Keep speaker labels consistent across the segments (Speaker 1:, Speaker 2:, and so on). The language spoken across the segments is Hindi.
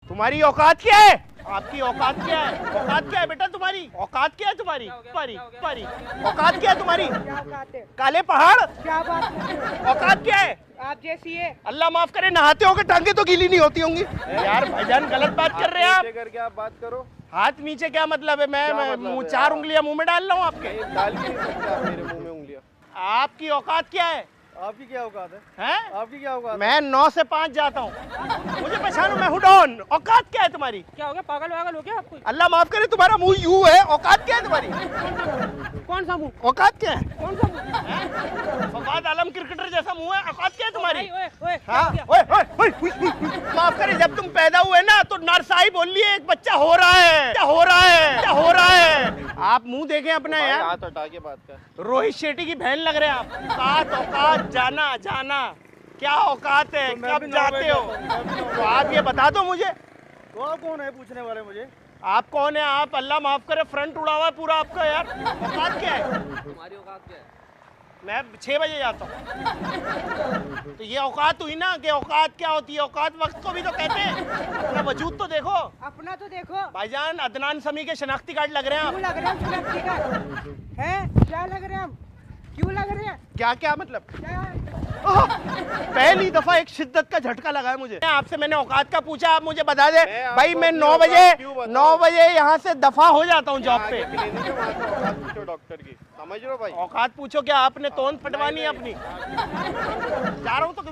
Speaker 1: तुम्हारी औकात क्या है? आपकी औकात क्या है? औकात क्या है बेटा तुम्हारी? औकात क्या है तुम्हारी? तुम्हारी औकात क्या है तुम्हारी?
Speaker 2: क्या बात है?
Speaker 1: काले पहाड़,
Speaker 2: क्या बात है?
Speaker 1: औकात क्या है?
Speaker 2: आप जैसी है।
Speaker 1: अल्लाह माफ करे, नहाते होगे टांगे तो गीली नहीं होती होंगी। यार भाईजान गलत बात कर रहे हैं आप।
Speaker 3: करके आप बात करो।
Speaker 1: हाथ नीचे क्या मतलब है? मैं
Speaker 3: मतलब
Speaker 1: मुंह
Speaker 3: है?
Speaker 1: चार उंगलियां मुंह में डाल रहा हूँ आपके।
Speaker 3: डाल भी नहीं सकते आप मेरे मुंह में उंगलियां।
Speaker 1: आपकी औकात क्या है?
Speaker 3: आपकी क्या औकात है?
Speaker 1: हैं?
Speaker 3: आपकी क्या औकात है?
Speaker 1: मैं 9 से 5 जाता हूँ, मुझे पहचानो, मैं हूँ डॉन। औकात क्या है तुम्हारी?
Speaker 2: क्या हो गया? पागल वागल हो गया आपको?
Speaker 1: अल्लाह माफ करे, तुम्हारा मुंह यूं है। औकात क्या है तुम्हारी?
Speaker 2: कौन सा मुंह?
Speaker 1: औकात क्या है?
Speaker 2: कौन सा मुंह?
Speaker 1: फवाद आलम क्रिकेटर जैसा मुंह है। औकात क्या है तुम्हारी?
Speaker 2: ओए, ओए,
Speaker 1: हाँ,
Speaker 2: क्या हो गया?
Speaker 1: ओए, ओए, ओए, माफ करे, जब तुम पैदा हुए ना तो नरसाई बोल लिए एक बच्चा हो रहा है, क्या हो रहा है, क्या हो रहा है। आप मुंह देखें अपना यार।
Speaker 3: हाथ हटा के बात कर।
Speaker 1: रोहित शेट्टी की बहन लग रहे हैं आप। औकात, औकात, जाना जाना, क्या औकात है?
Speaker 3: तो मैं
Speaker 1: कब
Speaker 3: भी
Speaker 1: जाते हो? तो आप ये बता दो मुझे,
Speaker 3: तो आप कौन है पूछने वाले मुझे?
Speaker 1: आप कौन है? आप अल्लाह माफ करे फ्रंट उड़ा हुआ है पूरा आपका यार। औकात क्या है?
Speaker 2: तुम्हारी औकात क्या है?
Speaker 1: मैं 6 बजे जाता हूँ। तो ये औकात हुई ना कि औकात क्या होती है? औकात वक्त को भी तो कहते हैं। अपना वजूद तो देखो
Speaker 2: अपना तो देखो।
Speaker 1: भाईजान। अदनान समी के शनाख्ती कार्ड लग रहे हैं
Speaker 2: क्यों
Speaker 1: आप।
Speaker 2: लग रहे हैं? शनाख्ती कार्ड हैं? क्या लग रहे हैं हम? क्यों लग रहे हैं?
Speaker 1: क्या क्या मतलब?
Speaker 2: क्या?
Speaker 1: ओह, पहली दफा एक शिद्दत का झटका लगा है मुझे। आपसे मैंने औकात का पूछा, आप मुझे बता दे भाई। मैं 9 बजे यहाँ से दफा हो जाता हूँ जॉब पे।
Speaker 3: औकात पूछो डॉक्टर की, समझ रहे हो भाई?
Speaker 1: औकात पूछो क्या? आपने तोंद फटवानी है अपनी? जा रहा हूँ तो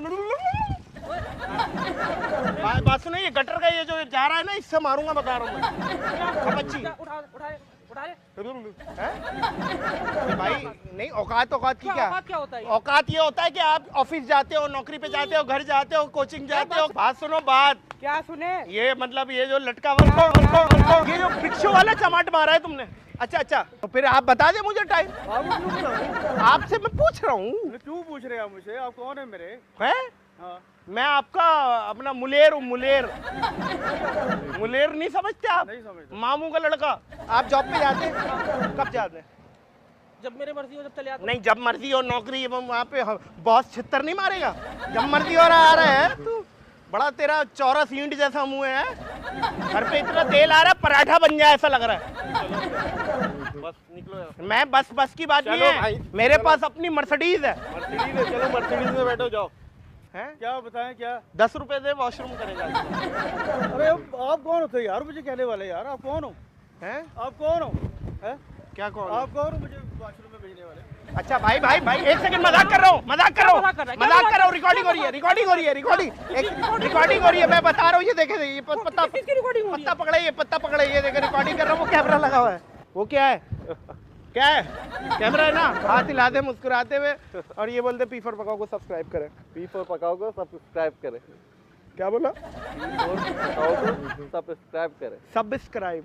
Speaker 1: बात सुनो, ये गटर का ये जो जा रहा है ना, इससे मारूंगा, बता रहा हूँ मैं। बच्ची
Speaker 2: उठा
Speaker 1: हैं? ये भाई नहीं, औकात औकात की क्या?
Speaker 2: औकात क्या होता है?
Speaker 1: औकात ये होता है कि आप ऑफिस जाते हो, नौकरी पे जाते हो, घर जाते हो, कोचिंग जाते हो। बात सुनो बात।
Speaker 2: क्या सुने?
Speaker 1: ये मतलब ये जो लटका ये जो भिक्षु वाला चमाट मारा है तुमने। अच्छा अच्छा, तो फिर आप बता दे मुझे टाइम। आपसे मैं पूछ रहा हूँ।
Speaker 3: क्यों पूछ रहे हैं मुझे? आप कौन है मेरे?
Speaker 1: है?
Speaker 3: हाँ।
Speaker 1: मैं आपका अपना मुलेर हूँ। मुलेर मुलेर नहीं समझते आप?
Speaker 3: नहीं समझते।
Speaker 1: मामू का लड़का। आप जॉब पे जाते हैं? कब जाते हैं?
Speaker 2: जब मेरे मर्जी हो जब चले आते।
Speaker 1: नहीं, जब मर्जी हो नौकरी, वहाँ पे बॉस छित्तर नहीं मारेगा? जब मर्जी हो रहा आ रहा है तू। बड़ा तेरा चौरस ईंट जैसा मुंह है। घर पे इतना तेल आ रहा है पराठा बन जाए ऐसा लग रहा है।
Speaker 3: बस निकलो।
Speaker 1: मैं बस की बात नहीं
Speaker 3: चलो
Speaker 1: है
Speaker 3: भाई,
Speaker 1: मेरे
Speaker 3: चलो।
Speaker 1: पास अपनी मर्सिडीज है।
Speaker 3: मर्सिडीज है, चलो मर्सिडीज में बैठो, जाओ।
Speaker 1: हैं?
Speaker 3: क्या बताएं क्या?
Speaker 1: 10 रुपए दे, वॉशरूम करेगा।
Speaker 3: अरे आप कौन होते हो यार मुझे कहने वाले? यार आप कौन हो?
Speaker 1: हैं?
Speaker 3: आप कौन हो? हैं?
Speaker 1: क्या कौन?
Speaker 3: आप कौन हो मुझे वॉशरूम में भेजने वाले?
Speaker 1: अच्छा भाई भाई भाई, एक सेकंड, मजाक कर रहा हूँ, मजाक कर रहा हूँ,
Speaker 2: मजाक कर रहा है?
Speaker 1: मजाक कर रहा हूँ। रिकॉर्डिंग हो रही है, रिकॉर्डिंग हो रही है, रिकॉर्डिंग रिकॉर्डिंग हो रही है। मैं बता रहा हूँ, ये देखे, ये पत्ता
Speaker 2: किसकी रिकॉर्डिंग हो रही है?
Speaker 1: पत्ता पकड़े, ये पत्ता पकड़े, ये देखे रिकॉर्डिंग कर रहा हूँ। वो कैमरा लगा हुआ है। वो क्या है? क्या है? कैमरा है ना? हाथ हिला दे मुस्कुराते हुए और ये बोलते पी फॉर पकाओ को सब्सक्राइब करें।
Speaker 3: पी फॉर पकाओ को सब्सक्राइब करें।
Speaker 1: क्या बोला?
Speaker 3: पी फॉर पकाओ को सब्सक्राइब करें।
Speaker 1: सब्सक्राइब।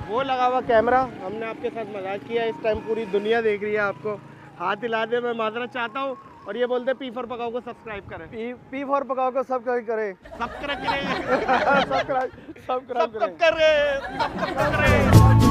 Speaker 1: वो लगा हुआ कैमरा, हमने आपके साथ मजाक किया। इस टाइम पूरी दुनिया देख रही है आपको। हाथ हिला दे, मैं माजरत चाहता हूँ। और ये बोलते पी फॉर पकाओ को सब्सक्राइब करें।
Speaker 3: पी फॉर पकाओ को सब्सक्राइब करें।
Speaker 1: सब्सक्राइब करें।
Speaker 3: सब्सक्राइब
Speaker 1: सब करें।